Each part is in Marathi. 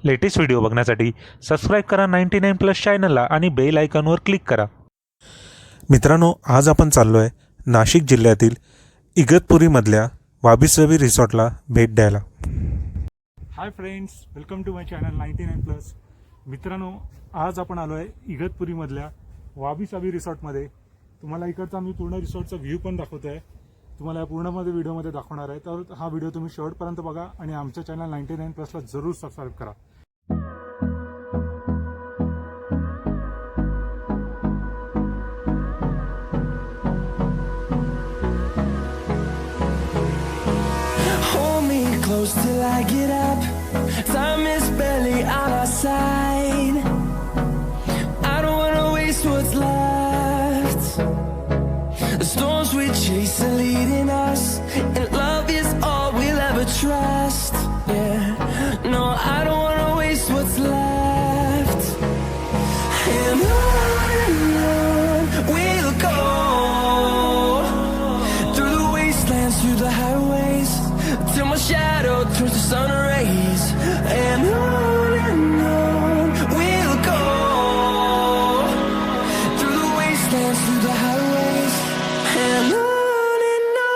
लेटेस्ट व्हिडिओ बघण्यासाठी सबस्क्राईब करा 99+ चॅनलला आणि बेल आयकॉनवर क्लिक करा। मित्रांनो, आज आपण चाललो आहे नाशिक जिल्ह्यातील इगतपुरीमधल्या वाबी साबी रिसॉर्टला भेट द्यायला। Hi friends, welcome to my channel 99+। मित्रांनो, आज आपण आलो आहे इगतपुरीमधल्या वाबी साबी रिसॉर्टमध्ये। तुम्हाला इकडचा मी पूर्ण रिसॉर्टचा व्ह्यू पण दाखवतो आहे, तुम्हाला या पूर्णमध्ये व्हिडिओमध्ये दाखवणार आहे। तर हा व्हिडिओ तुम्ही शेवटपर्यंत बघा आणि आमच्या चॅनल 99+ला जरूर सबस्क्राईब करा। Close till I get up. Time is barely on our side. I don't wanna waste what's left. The storms we chase are leading us, and love is all we'll ever trust. Yeah, no, I don't wanna waste what's left. And on we'll go, through the wastelands, through the highways, till my shadow turns to sun rays. And on we'll go, through the wastelands, through the highways, and on we'll go.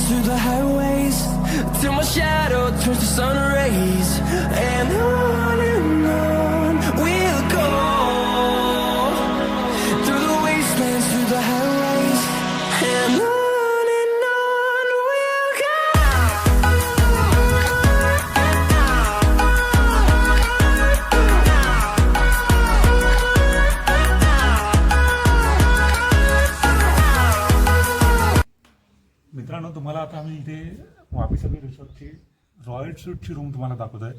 Through the highways, till my shadow turns to sun rays. And on we'll go, through the wastelands, through the highways, and on we'll go. मित्रांनो, तुम्हाला आता आम्ही इथे वाबी साबी रिसॉर्टची रॉयल सूटची रूम तुम्हाला दाखवतोय।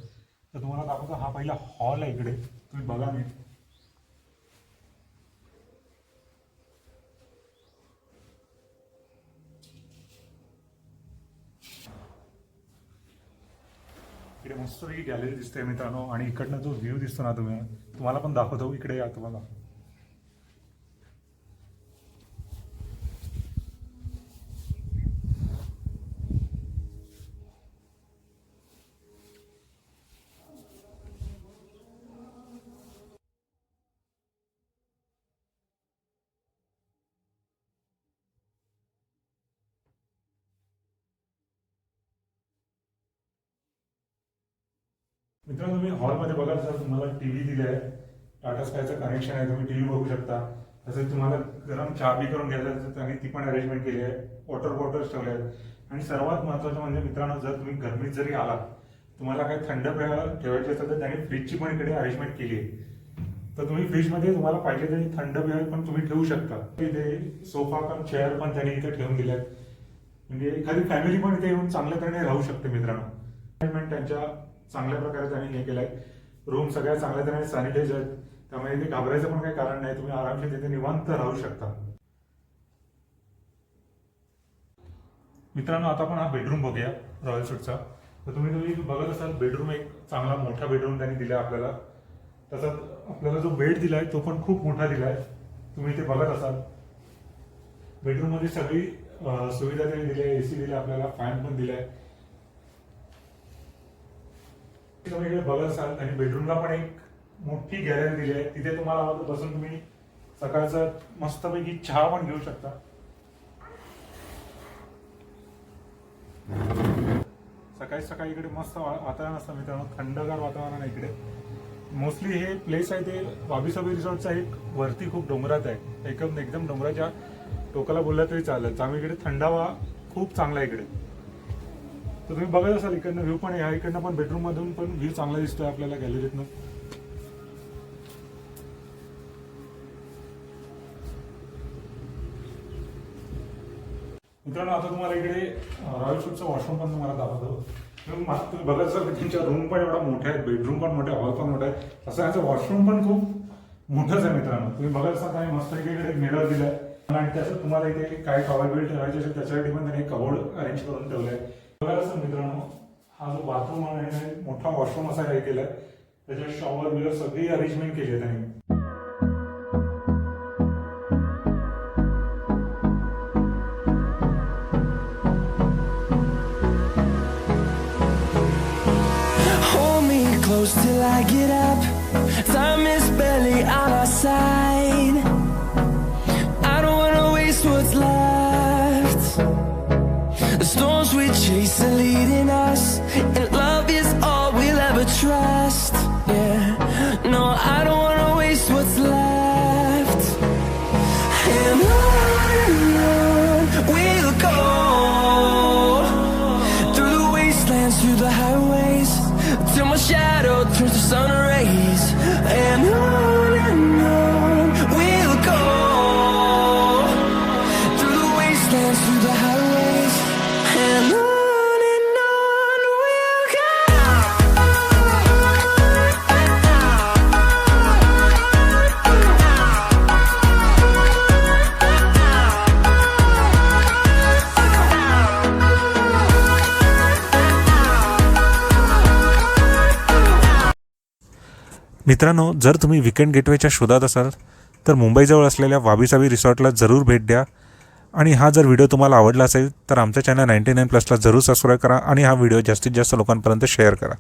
तर तुम्हाला दाखवतो, हा पहिला हॉल आहे, इकडे तुम्ही बघा नीट। इकडे मस्तपैकी गॅलरी दिसते मित्रांनो, आणि इकडनं जो व्ह्यू दिसतो ना, तुम्हाला पण दाखवतो। इकडे या तुम्हाला। मित्रांनो, तुम्ही हॉलमध्ये बघाल तर तुम्हाला टीव्ही दिले आहे, टाटा स्कायचं कनेक्शन आहे, तुम्ही टीव्ही बघू शकता। तसेच तुम्हाला गरम चहा बी करून घ्यायचं तर त्यांनी ती पण अरेंजमेंट केली आहे, वॉटर बॉटल्स ठेवले आहेत। आणि सर्वात महत्त्वाचं म्हणजे मित्रांनो, जर तुम्ही गरमीत जरी आलात, तुम्हाला काही थंड पेय ठेवायचे असेल तर त्यांनी फ्रीजची पण इकडे अरेंजमेंट केली आहे। तर तुम्ही फ्रीजमध्ये तुम्हाला पाहिजे तरी थंड पेय पण तुम्ही ठेवू शकता। इथे सोफा पण चेअर पण त्यांनी इथे ठेवून दिले आहेत, म्हणजे एखादी फॅमिली पण इथे येऊन चांगल्या तऱ्हेने राहू शकते मित्रांनो। अरेंजमेंट त्यांच्या चांगल्या प्रकारे त्यांनी हे केलंय। रूम सगळ्या चांगल्या तऱ्हेने सॅनिटाईज आहेत, त्यामुळे इथे घाबरायचं पण काही कारण नाही, तुम्ही आरामशीर तिथे निवांत राहू शकता। मित्रांनो, आता आपण हा बेडरूम बघूया रॉयल सूटचा। तर तुम्ही बघत असाल, बेडरूम एक चांगला मोठा बेडरूम त्यांनी दिलाय आपल्याला। तसंच आपल्याला जो बेड दिलाय तो पण खूप मोठा दिलाय, तुम्ही इथे बघत असाल। बेडरूम मध्ये सगळी सुविधा त्यांनी दिली आहे, एसी दिलाय आपल्याला, फॅन पण दिलाय। तुम्ही इकडे बघत असाल, आणि बेडरूमला पण एक मोठी गॅलरी दिली आहे, तिथे तुम्हाला बसून तुम्ही सकाळचा मस्तपैकी चहा पण घेऊ शकता। सकाळी सकाळी इकडे मस्त वातावरण असतं मित्रांनो, थंडगार वातावरण आहे इकडे। मोस्टली हे प्लेस आहे ते वाबी साबी रिसॉर्टचा एक वरती खूप डोंगरात आहे, एकदम डोंगराच्या टोकाला बोलला तरी चालेल. आम्ही इकडे थंडावा खूप चांगला आहे इकडे. तर तुम्ही बघत असाल इकडनं व्ह्यू पण आहे, इकडनं पण बेडरूम मधून पण व्ह्यू चांगला दिसतोय आपल्याला गॅलरीतनं. मित्रांनो आता तुम्हाला इकडे रॉयल शूटचा वॉशरूम पण तुम्हाला दाखवतो. तुम्ही बघत असाल त्यांच्या रूम पण एवढा मोठा आहे, बेडरूम पण मोठा आहे, हॉल पण मोठा आहे, असं यांचं वॉशरूम पण खूप मोठंच आहे. मित्रांनो तुम्ही बघत असाल काही मस्त इकडे मिरर दिलाय आणि त्याच्यात तुम्हाला इथे काय टॉवेल बिल ठेवायचे असेल त्याच्यासाठी पण त्यांनी कबोर्ड अरेंज करून ठेवलंय. बघत असाल मित्रांनो हा जो बाथरूम आहे मोठा वॉशरूम असा हे केलाय, त्याच्यात शॉवर बिलर सगळी अरेंजमेंट केली आहे त्यांनी. Close till I get up. Time is barely on our side. I don't wanna waste what's left. The storms we chase are leading us, and love is all we'll ever trust. Yeah, no, I don't wanna waste what's left. And on we'll go, through the wastelands, through the highways, till my shadow turns to sun rays. And on we'll go, through the wastelands, through the highways. And on we'll go. मित्रांनो, जर तुम्ही विकेंड गेटवेच्या शोधात असाल तर मुंबईजवळ असलेल्या वाबी साबी रिसॉर्टला जरूर भेट द्या. आणि हा जर व्हिडिओ तुम्हाला आवडला असेल तर आमच्या चॅनल 99 प्लसला जरूर सबस्क्राईब करा आणि हा व्हिडिओ जास्तीत जास्त लोकांपर्यंत शेअर करा.